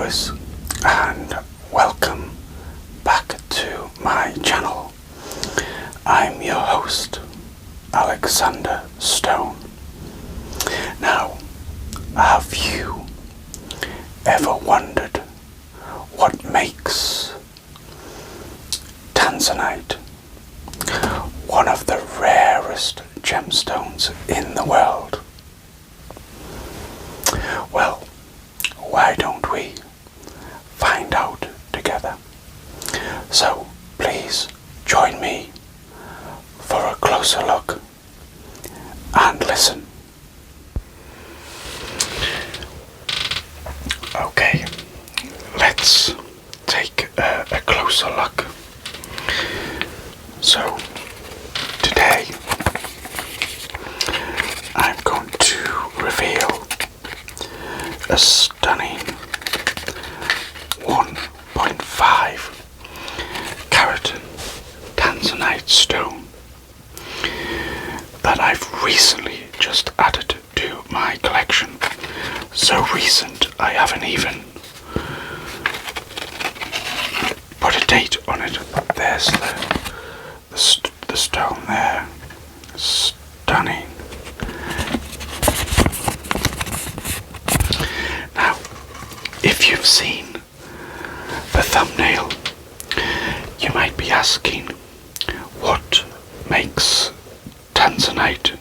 viewers, and welcome back to my channel. I'm your host, Alexander Stone. Now, have you ever wondered what makes Tanzanite one of the rarest gemstones in the world? Well, why don't we find out together? So please join me for a closer look and listen. Okay, let's take a closer look. So today I'm going to reveal a stunning 1.5 carat Tanzanite stone that I've recently just added to my collection. So recent I haven't even put a date on it. There's the stone there. Stunning. Now, if you've seen the thumbnail, you might be asking what makes Tanzanite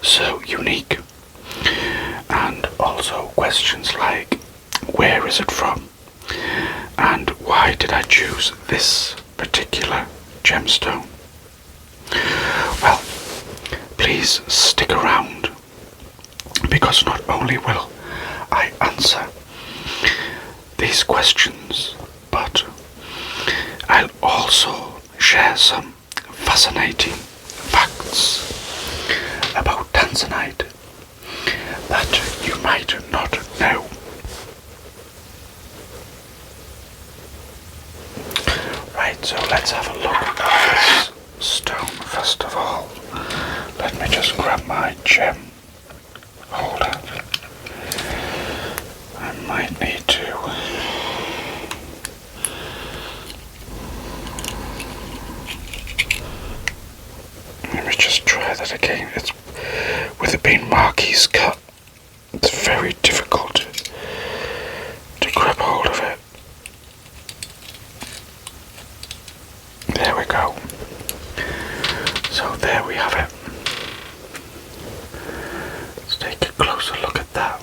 so unique, and also questions like where is it from and why did I choose this particular gemstone. Well, please stick around, because not only will I answer these questions, but I'll also share some fascinating facts about Tanzanite that you might not know. Right, so let's have a look at this stone first of all. Let me just grab my gem holder. I might need to let me just try that again. It's with it being marquise cut, it's very difficult to grab hold of it. There we go. So there we have it. Let's take a closer look at that.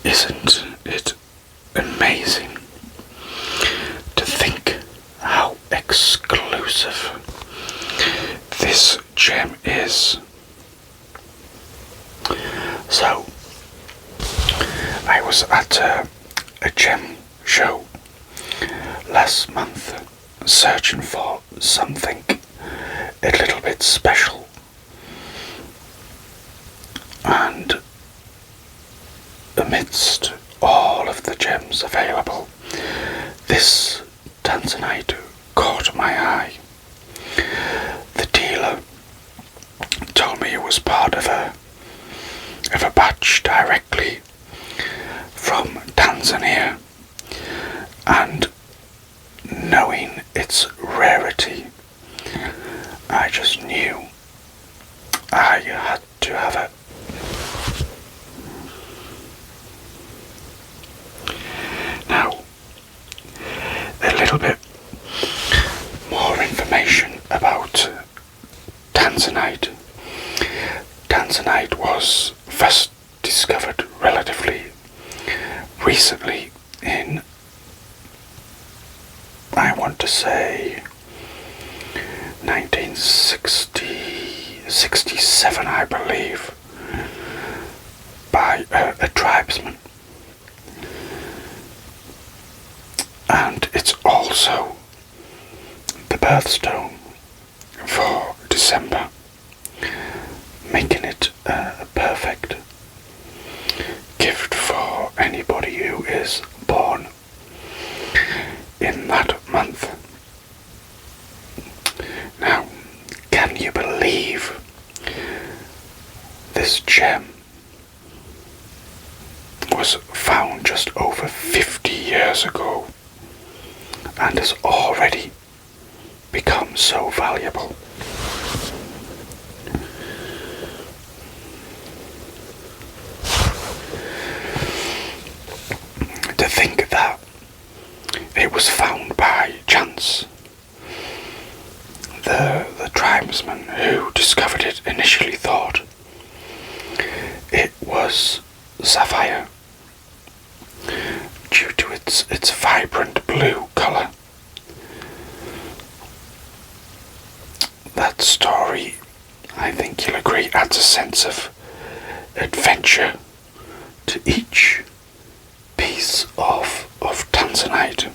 Isn't it amazing to think how exclusive this gem is? So, I was at a gem show last month searching for something a little bit special, and amidst all of the gems available, this Tanzanite caught my eye. The dealer told me it was part of a batch directly from Tanzania, and knowing its rarity, I just knew I had to have it. Now, a little bit more information about Tanzanite. Tanzanite was first discovered relatively recently in, I want to say, 1967, I believe, by a tribesman. And it's also the birthstone for December, making it a perfect gift for anybody who is born in that month. Now, years ago and has already become so valuable. To think that it was found by chance. The tribesmen who discovered it initially thought it was sapphire due to its vibrant blue colour. That story, I think you'll agree, adds a sense of adventure to each piece of Tanzanite.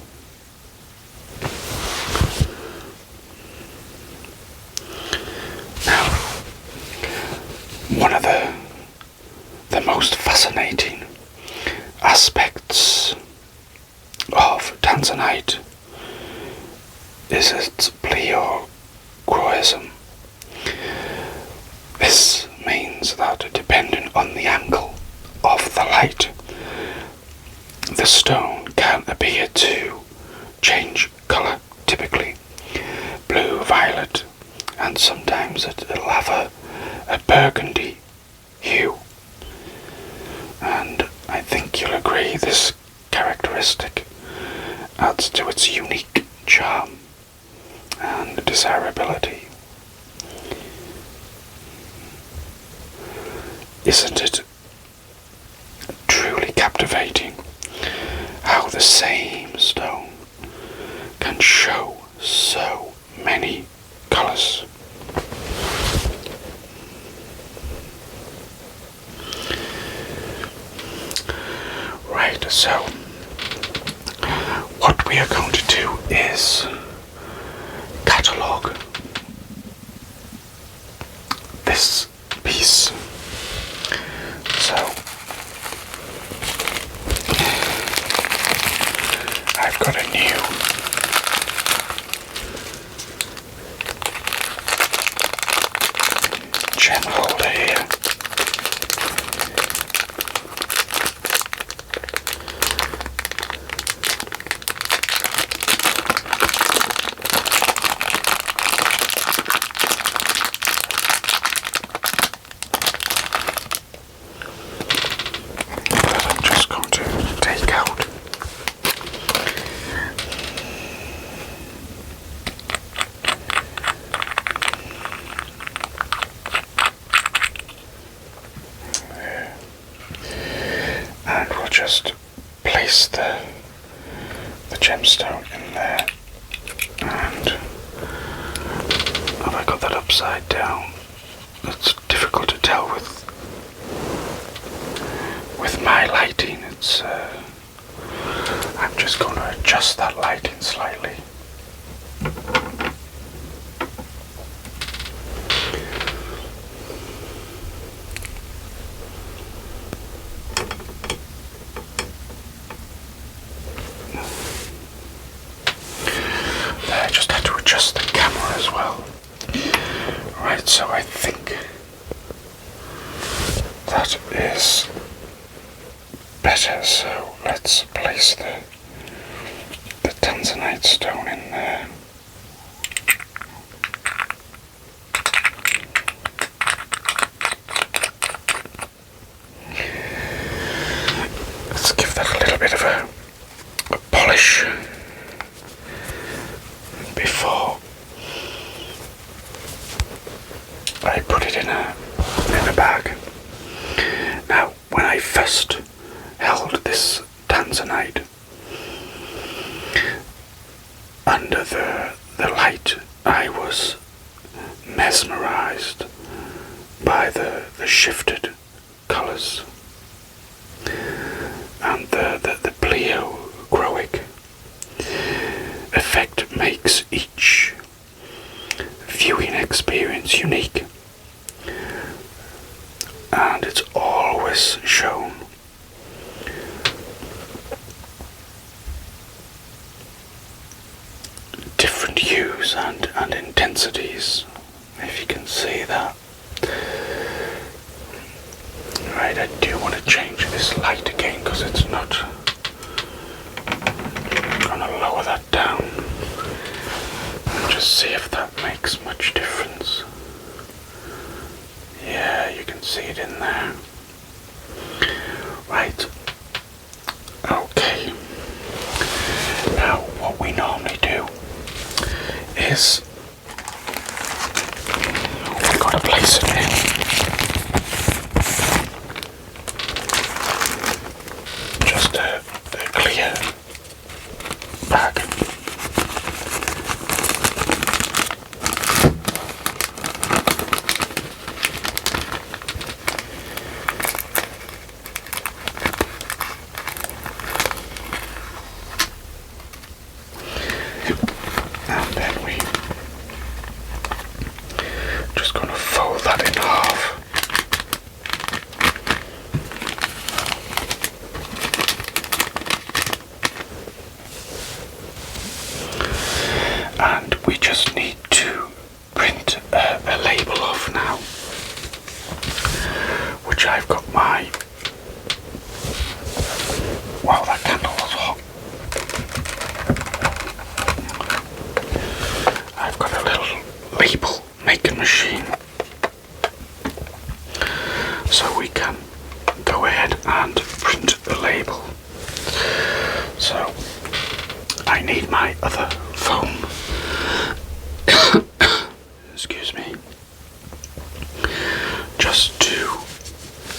Now, one of the most fascinating aspects of Tanzanite is its pleochroism. This means that depending on the angle of the light, the stone can appear to change colour, typically blue, violet, and sometimes it'll have a burgundy hue. And I think you'll agree this characteristic adds to its unique charm and desirability. Isn't it truly captivating how the same stone can show so many colours? Right, so what we are going to do is catalogue this piece. So I've got a new gem holder here. Just place the gemstone in there, and have I got that upside down? It's difficult to tell with my lighting. It's I'm just going to adjust that lighting slightly. I just had to adjust the camera as well. Right, so I think that is better. So let's place the Tanzanite stone in there. Let's give that a little bit of a polish before I put it in a bag. Now, when I first held this Tanzanite under the light, I was mesmerized by the shifted colours and the pleochroic effect makes each viewing experience unique, and it's always shown different hues and intensities, if you can see that. Right, I do want to change this light again because it's not this, we've got to place it in just a clear bag. And then we just going to fold that in half. And we just need to print a label off now, which I've got my, wow, that candle was hot. I've got a little label making machine, so we can go ahead and print a label. So I need my other foam, excuse me, just to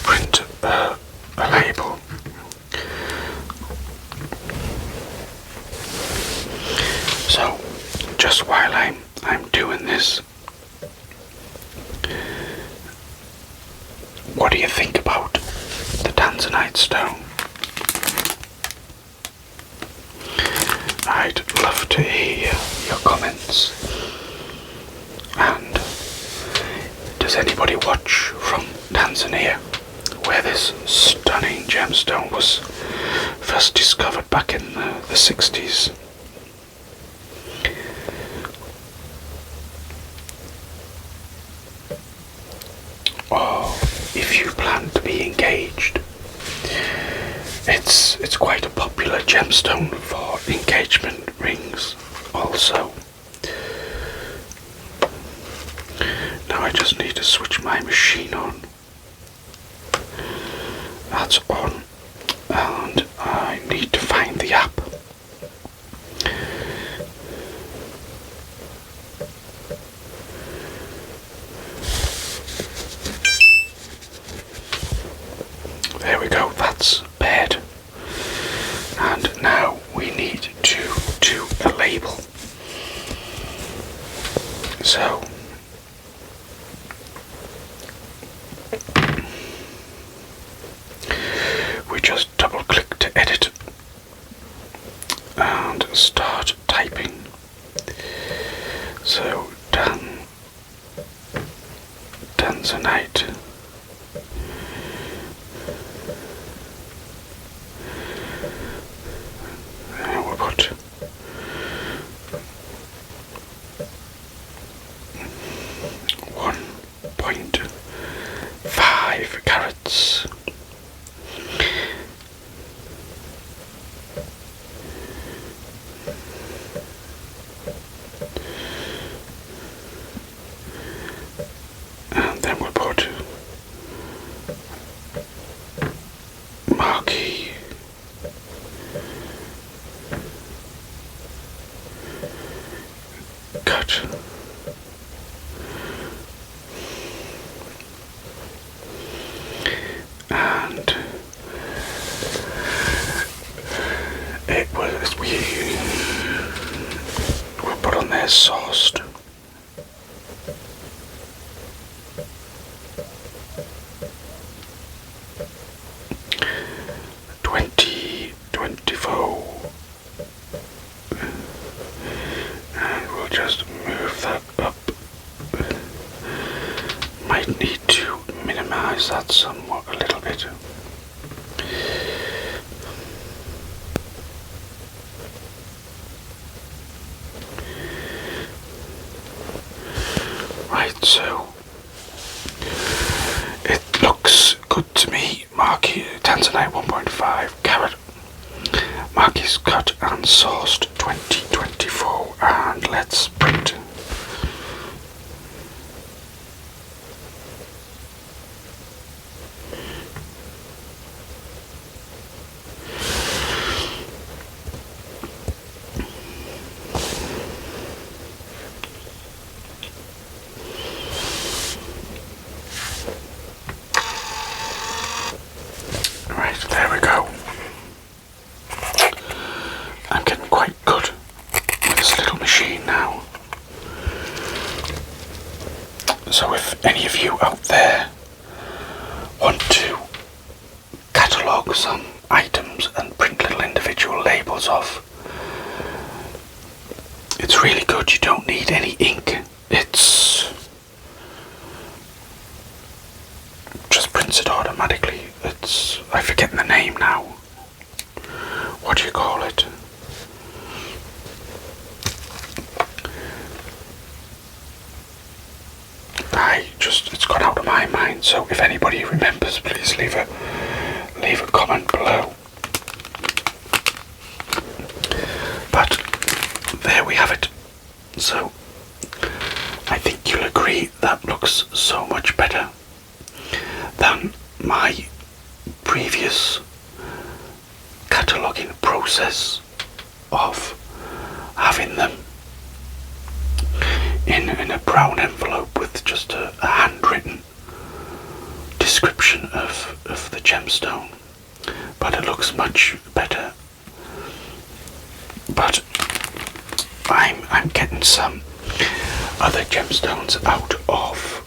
print a label. So just while I'm doing this, what do you think about the Tanzanite stone? I'd love to hear your comments. And does anybody watch from Tanzania, where this stunning gemstone was first discovered back in the 60s? Or if you plan to be engaged, it's quite a popular gemstone for engagement rings also. Now I just need to switch my machine on. That's on, and I need to find the app. There we go, that's paired. And now we need to do a label. So we just double click to edit and start typing. So Tanzanite. And we'll put 1.5 carats. And then we'll put marquee, cut, and it was we'll put on there sourced. And we'll just move that up. Might need to minimize that somewhat a little bit. Right, so it looks good to me. Marquee Tanzanite 1.5 carat. Marquees cut and sourced 2024, and let's print. So if any of you out there want to catalogue some items and print little individual labels off, it's really good. You don't need any ink. It's just prints it automatically. I forget the name now. What do you call it? It's gone out of my mind, so if anybody remembers, please leave a comment below. But there we have it. So I think you'll agree that looks so much better than my previous cataloguing process of having them in a brown envelope with just a handwritten description of the gemstone. But it looks much better. But I'm getting some other gemstones out of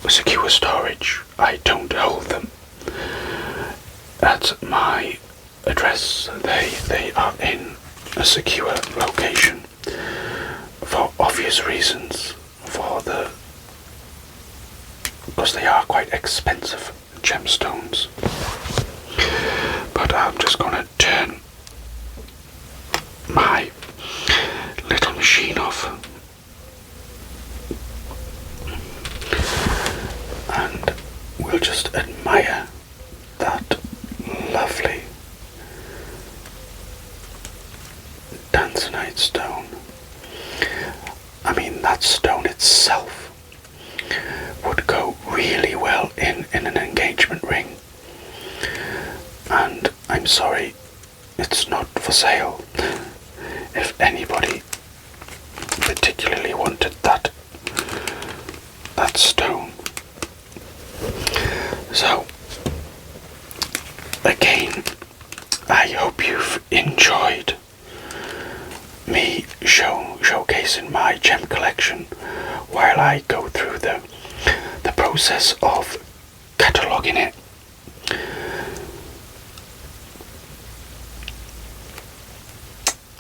secure storage. I don't hold them at my address. They are in a secure location for obvious reasons, because they are quite expensive gemstones. But I'm just going to turn my little machine off, and we'll just admire that lovely Tanzanite stone. I mean, that stone itself would go really well in an engagement ring. And I'm sorry, it's not for sale. If anybody particularly wanted that stone. So, again, I hope you've enjoyed me showcasing my gem collection while I go through the process of cataloguing it.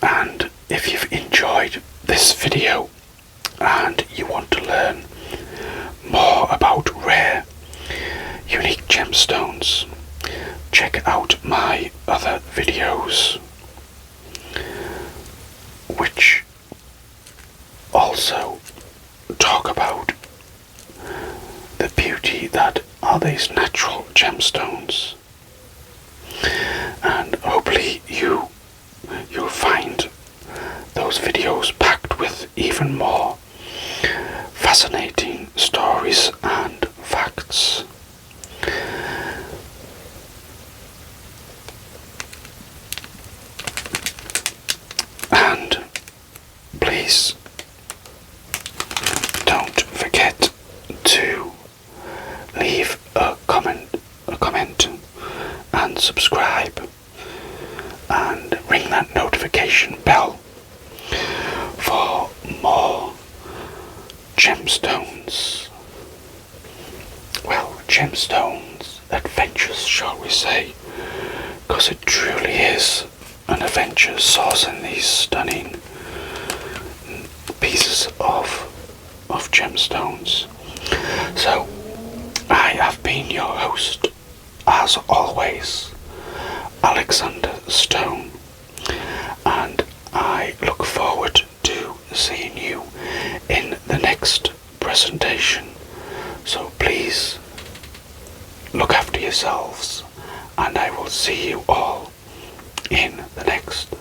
And if you've enjoyed this video and you want to learn more about rare, unique gemstones, check out my other videos, which also talk about the beauty that are these natural gemstones. And hopefully you'll find those videos packed with even more fascinating stories and facts. And please don't forget to leave a comment and subscribe and ring that notification bell for more gemstones. Well, gemstones adventures, shall we say, because it truly is an adventure sourcing these stunning pieces of gemstones. So I have been your host, as always, Alexander Stone, and I look forward to seeing you in the next presentation. So please look after yourselves, and I will see you all in the next